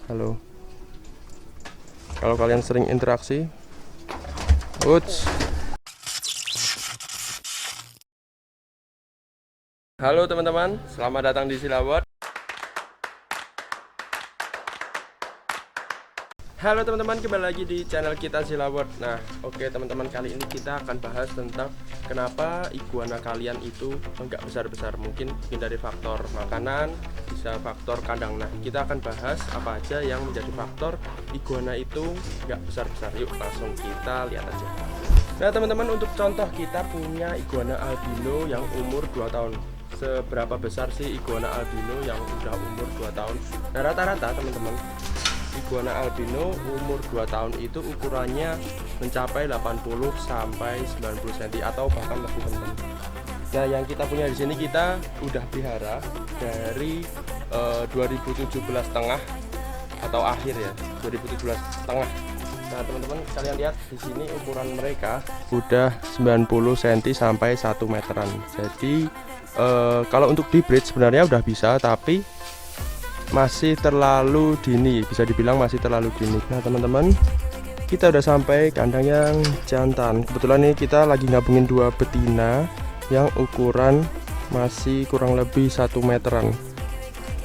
Halo. Kalau kalian sering interaksi, uts. Halo teman-teman, selamat datang di Silawat. Halo teman-teman, kembali lagi di channel kita Silawat. Nah, oke teman-teman, kali ini kita akan bahas tentang kenapa iguana kalian itu enggak besar-besar. Mungkin dari faktor makanan, bisa faktor kandang. Nah, kita akan bahas apa aja yang menjadi faktor iguana itu enggak besar-besar. Yuk, langsung kita lihat aja. Nah teman-teman, untuk contoh kita punya iguana albino yang umur 2 tahun. Seberapa besar sih iguana albino yang udah umur 2 tahun? Nah, rata-rata teman-teman, iguana albino umur 2 tahun itu ukurannya mencapai 80 sampai 90 cm atau bahkan lebih, teman-teman. Nah, yang kita punya di sini kita udah pelihara dari 2017 tengah atau akhir ya, 2017 tengah. Nah, teman-teman, kalian lihat di sini ukuran mereka udah 90 cm sampai 1 meteran. Jadi kalau untuk di breed sebenarnya udah bisa, tapi masih terlalu dini, bisa dibilang masih terlalu dini. Nah teman-teman, kita udah sampai kandang yang jantan. Kebetulan nih kita lagi gabungin 2 betina yang ukuran masih kurang lebih 1 meteran.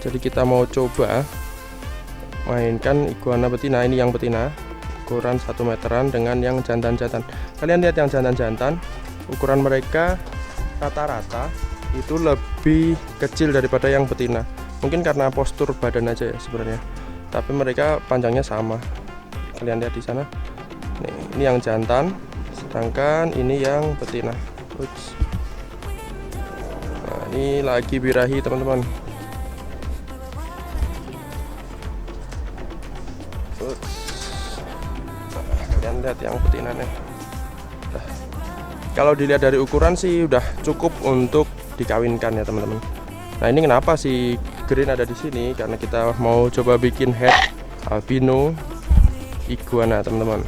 Jadi kita mau coba mainkan iguana betina. Ini yang betina ukuran 1 meteran dengan yang jantan-jantan. Kalian lihat yang jantan-jantan, ukuran mereka rata-rata itu lebih kecil daripada yang betina. Mungkin karena postur badan aja ya sebenarnya, tapi mereka panjangnya sama. Kalian lihat di sana. Nih, ini yang jantan, sedangkan ini yang betina. Uts. Nah, ini lagi birahi teman-teman. Nah, kalian lihat yang betina nih. Nah, kalau dilihat dari ukuran sih udah cukup untuk dikawinkan ya teman-teman. Nah, ini kenapa si green ada di sini? Karena kita mau coba bikin head albino iguana, teman-teman.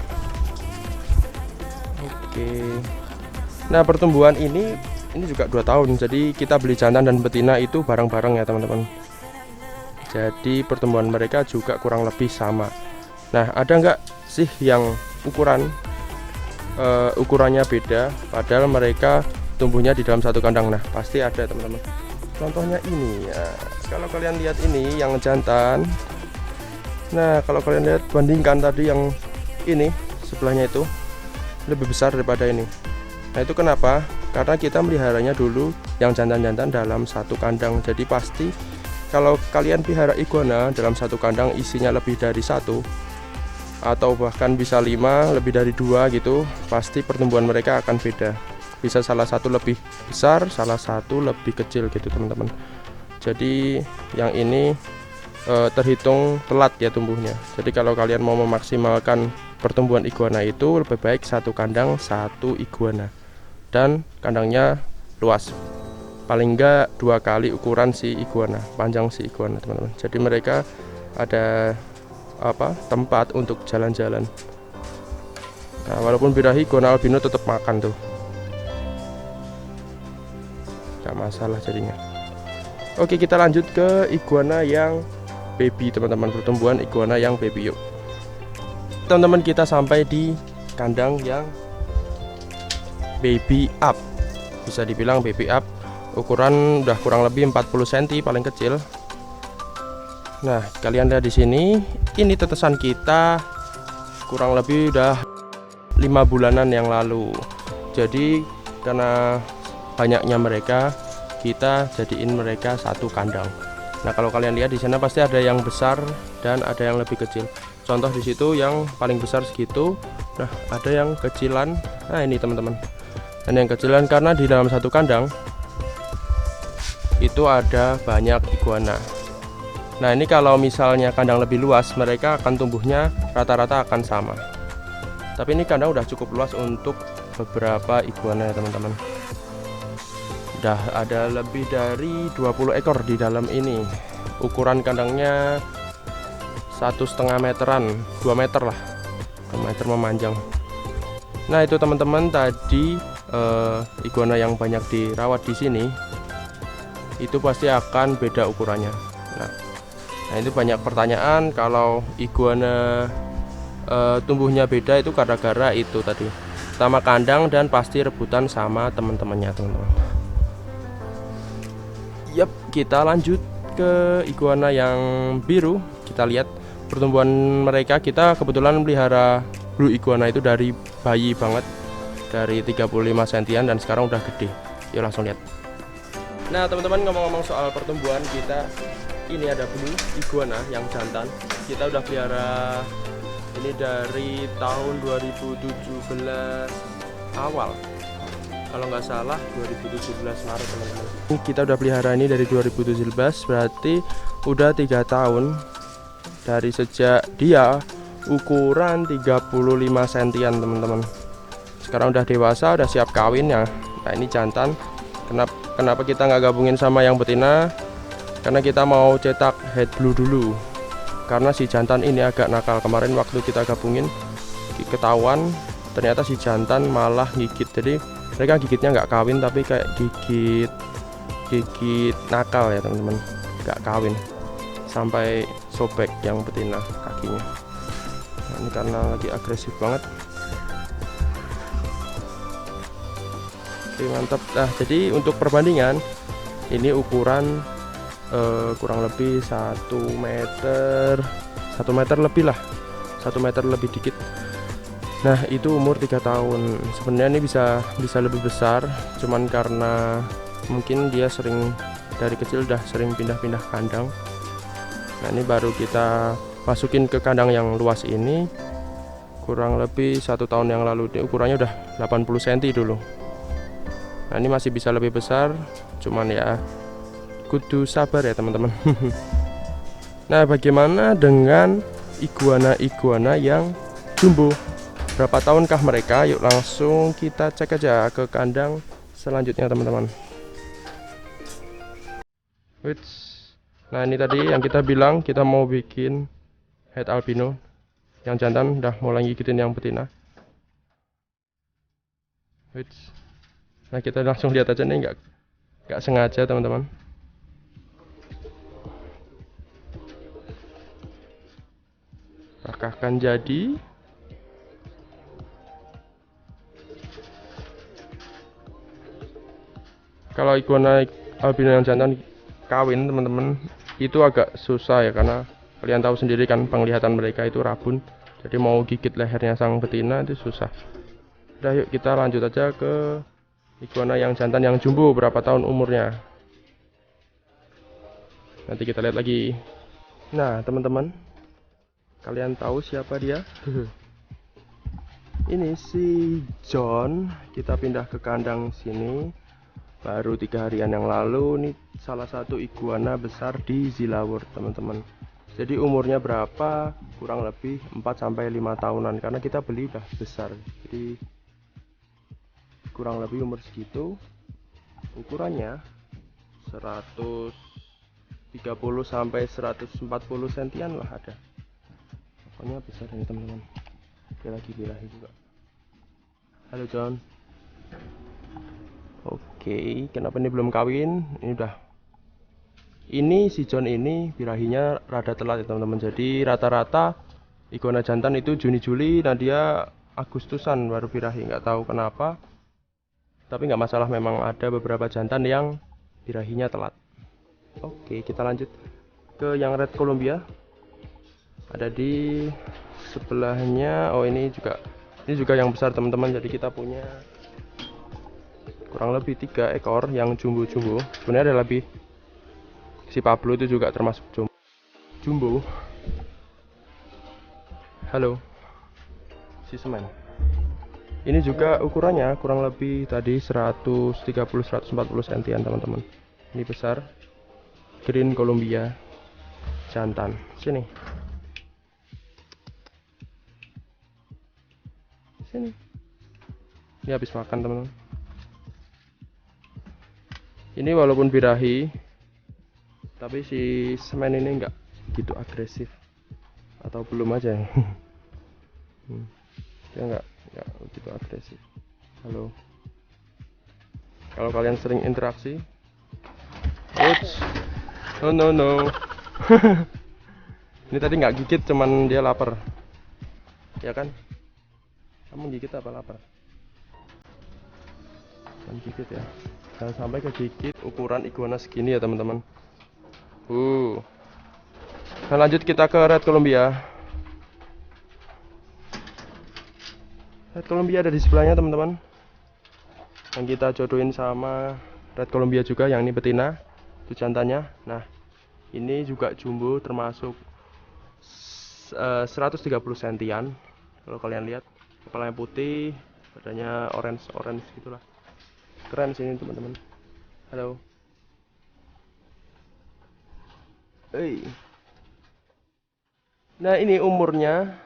Oke. Nah, pertumbuhan ini juga 2 tahun. Jadi kita beli jantan dan betina itu bareng-bareng ya, teman-teman. Jadi pertumbuhan mereka juga kurang lebih sama. Nah, ada nggak sih yang ukurannya beda padahal mereka tumbuhnya di dalam satu kandang? Nah, pasti ada teman-teman. Contohnya ini ya, kalau kalian lihat ini yang jantan. Nah, kalau kalian lihat, bandingkan tadi yang ini sebelahnya itu lebih besar daripada ini. Nah, itu kenapa? Karena kita meliharanya dulu yang jantan-jantan dalam satu kandang. Jadi pasti kalau kalian pelihara iguana dalam satu kandang isinya lebih dari 1 atau bahkan bisa 5, lebih dari 2 gitu, pasti pertumbuhan mereka akan beda. Bisa salah satu lebih besar, salah satu lebih kecil gitu teman-teman. Jadi yang ini terhitung telat ya tumbuhnya. Jadi kalau kalian mau memaksimalkan pertumbuhan iguana itu, lebih baik satu kandang 1 iguana dan kandangnya luas, paling enggak 2 kali ukuran si iguana, panjang si iguana teman-teman. Jadi mereka ada tempat untuk jalan-jalan. Nah, walaupun birahi, iguana albino tetap makan tuh, nggak masalah jadinya. Oke, kita lanjut ke iguana yang baby teman-teman, pertumbuhan iguana yang baby. Yuk teman-teman, kita sampai di kandang yang baby up, bisa dibilang baby up. Ukuran udah kurang lebih 40 cm paling kecil. Nah, kalian lihat di sini, ini tetesan kita kurang lebih udah 5 bulanan yang lalu. Jadi karena banyaknya mereka, kita jadiin mereka satu kandang. Nah, kalau kalian lihat di sana pasti ada yang besar dan ada yang lebih kecil. Contoh di situ yang paling besar segitu. Nah, ada yang kecilan. Nah, ini teman-teman. Dan yang kecilan karena di dalam satu kandang itu ada banyak iguana. Nah, ini kalau misalnya kandang lebih luas, mereka akan tumbuhnya rata-rata akan sama. Tapi ini kandang udah cukup luas untuk beberapa iguana ya teman-teman. Udah ada lebih dari 20 ekor di dalam ini. Ukuran kandangnya 1,5 meteran, 2 meter lah, 2 meter memanjang. Nah, itu teman-teman tadi iguana yang banyak dirawat di sini itu pasti akan beda ukurannya. Nah, Nah itu banyak pertanyaan kalau iguana tumbuhnya beda itu gara-gara itu tadi, pertama kandang dan pasti rebutan sama teman-temannya teman-teman. Yap, kita lanjut ke iguana yang biru. Kita lihat pertumbuhan mereka. Kita kebetulan melihara blue iguana itu dari bayi banget, dari 35 sentian dan sekarang udah gede. Yuk langsung lihat. Nah teman-teman, ngomong-ngomong soal pertumbuhan, kita ini ada blue iguana yang jantan. Kita udah pelihara ini dari tahun 2017 awal, kalau nggak salah 2017 Maret teman-teman. Kita udah pelihara ini dari 2017, berarti udah 3 tahun dari sejak dia ukuran 35 sentian teman-teman. Sekarang udah dewasa, udah siap kawin ya. Nah ini jantan. Kenapa kita nggak gabungin sama yang betina? Karena kita mau cetak head blue dulu. Karena si jantan ini agak nakal. Kemarin waktu kita gabungin ketahuan, ternyata si jantan malah gigit. Jadi mereka gigitnya nggak kawin tapi kayak gigit nakal ya teman-teman, nggak kawin sampai sobek yang betina kakinya. Nah, ini karena lagi agresif banget. Oke mantap. Nah jadi untuk perbandingan ini ukuran kurang lebih 1 meter lebih lah, 1 meter lebih dikit. Nah itu umur 3 tahun. Sebenarnya ini bisa lebih besar, cuman karena mungkin dia dari kecil udah sering pindah-pindah kandang. Nah ini baru kita masukin ke kandang yang luas ini kurang lebih 1 tahun yang lalu. Ini ukurannya udah 80 cm dulu. Nah ini masih bisa lebih besar, cuman ya kudu sabar ya teman-teman. Nah bagaimana dengan iguana-iguana yang jumbo? Berapa tahunkah mereka? Yuk langsung kita cek aja ke kandang selanjutnya teman-teman. Nah ini tadi yang kita bilang kita mau bikin head albino. Yang jantan udah mulai gigitin yang betina. Nah kita langsung lihat aja nih, nggak sengaja teman-teman. Apakah akan jadi? Kalau iguana albino yang jantan kawin teman-teman itu agak susah ya, karena kalian tahu sendiri kan penglihatan mereka itu rabun. Jadi mau gigit lehernya sang betina itu susah. Udah yuk kita lanjut aja ke iguana yang jantan yang jumbo. Berapa tahun umurnya? Nanti kita lihat lagi. Nah teman-teman, kalian tahu siapa dia? Ini si John. Kita pindah ke kandang sini baru 3 harian yang lalu. Ini salah satu iguana besar di Zilawur teman-teman. Jadi umurnya berapa? Kurang lebih 4-5 tahunan, karena kita beli udah besar. Jadi kurang lebih umur segitu. Ukurannya 130 sampai 140 sentian lah ada. Pokoknya besar ini teman-teman. Dia lagi birahi juga. Halo John. Oke, kenapa ini belum kawin? Ini udah. Ini si John ini birahinya rada telat ya teman-teman. Jadi rata-rata iguana jantan itu Juni-Juli, nah dia Agustusan baru birahi. Nggak tahu kenapa. Tapi nggak masalah, memang ada beberapa jantan yang birahinya telat. Oke, kita lanjut ke yang Red Columbia. Ada di sebelahnya. Oh ini juga yang besar teman-teman. Jadi kita punya kurang lebih 3 ekor yang jumbo-jumbo. Sebenarnya ada lebih. Si Pablo itu juga termasuk jumbo. Halo si semen. Ini juga ukurannya kurang lebih tadi 130-140 sentian teman-teman. Ini besar. Green Columbia jantan. Sini. Ini habis makan teman-teman. Ini walaupun birahi, tapi si semen ini enggak gitu agresif, atau belum aja. Dia enggak gitu agresif. Halo. Kalau kalian sering interaksi, no. Ini tadi nggak gigit, cuman dia lapar. Ya kan? Kamu gigit apa lapar? Jangan gigit ya. Jangan sampai kegigit. Ukuran iguana segini ya teman-teman. Nah lanjut kita ke Red Columbia. Red Columbia ada di sebelahnya teman-teman. Yang kita jodohin sama Red Columbia juga, yang ini betina, itu jantannya. Nah ini juga jumbo, termasuk 130 sentian. Kalau kalian lihat, kepalanya putih, badannya orange gitulah. Keren sini teman-teman. Halo. Hey. Nah ini umurnya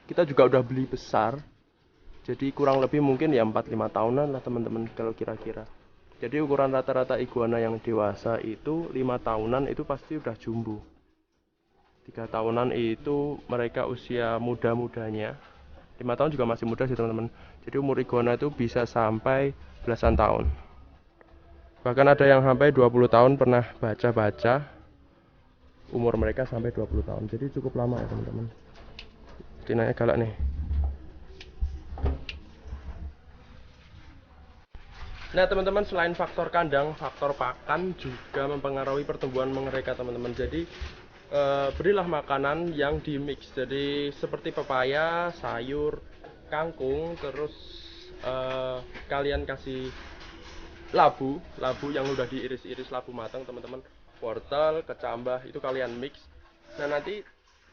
kita juga udah beli besar. Jadi kurang lebih mungkin ya 4-5 tahunan lah teman-teman kalau kira-kira. Jadi ukuran rata-rata iguana yang dewasa itu 5 tahunan itu pasti udah jumbo. 3 tahunan itu mereka usia muda-mudanya. 5 tahun juga masih muda sih teman-teman. Jadi umur iguana itu bisa sampai belasan tahun. Bahkan ada yang sampai 20 tahun, pernah baca-baca umur mereka sampai 20 tahun. Jadi cukup lama ya teman-teman. Betinanya galak nih. Nah teman-teman, selain faktor kandang, faktor pakan juga mempengaruhi pertumbuhan mereka teman-teman. Jadi berilah makanan yang di mix. Jadi seperti pepaya, sayur, kangkung, terus kalian kasih labu yang udah diiris-iris, labu matang teman-teman, wortel, kecambah, itu kalian mix. Nah nanti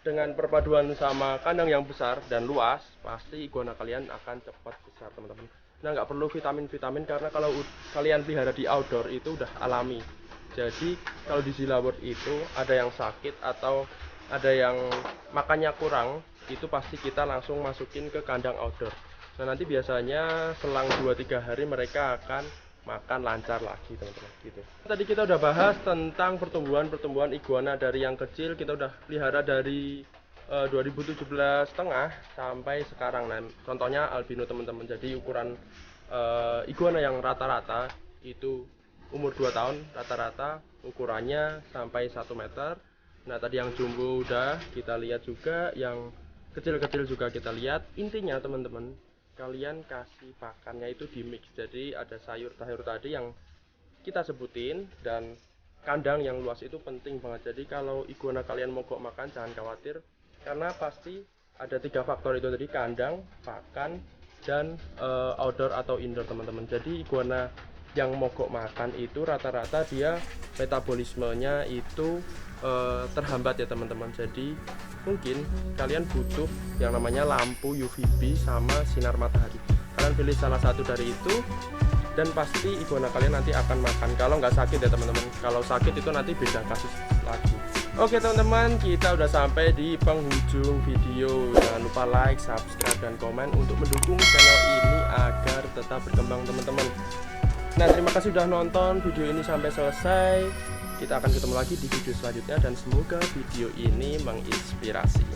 dengan perpaduan sama kandang yang besar dan luas, pasti iguana kalian akan cepat besar teman-teman. Nah nggak perlu vitamin karena kalau kalian pelihara di outdoor itu udah alami. Jadi kalau di Silaword itu ada yang sakit atau ada yang makannya kurang, itu pasti kita langsung masukin ke kandang outdoor. Nah nanti biasanya selang 2-3 hari mereka akan makan lancar lagi teman-teman gitu. Tadi kita udah bahas tentang pertumbuhan iguana dari yang kecil, kita udah pelihara dari 2017 setengah sampai sekarang. Nah contohnya albino teman-teman. Jadi ukuran iguana yang rata-rata itu umur 2 tahun rata-rata, ukurannya sampai 1 meter. Nah tadi yang jumbo udah kita lihat juga, yang kecil-kecil juga kita lihat. Intinya teman-teman, kalian kasih pakannya itu di mix. Jadi ada sayur-sayur tadi yang kita sebutin, dan kandang yang luas itu penting banget. Jadi kalau iguana kalian mogok makan jangan khawatir, karena pasti ada 3 faktor itu tadi: kandang, pakan, dan outdoor atau indoor teman-teman. Jadi iguana yang mogok makan itu rata-rata dia metabolismenya itu terhambat ya teman-teman. Jadi mungkin kalian butuh yang namanya lampu UVB sama sinar matahari. Kalian pilih salah satu dari itu, dan pasti iguana kalian nanti akan makan. Kalau nggak sakit ya teman-teman. Kalau sakit itu nanti beda kasus lagi. Oke teman-teman, kita udah sampai di penghujung video. Jangan lupa like, subscribe, dan komen untuk mendukung channel ini agar tetap berkembang teman-teman. Nah terima kasih sudah nonton video ini sampai selesai. Kita akan ketemu lagi di video selanjutnya, dan semoga video ini menginspirasi.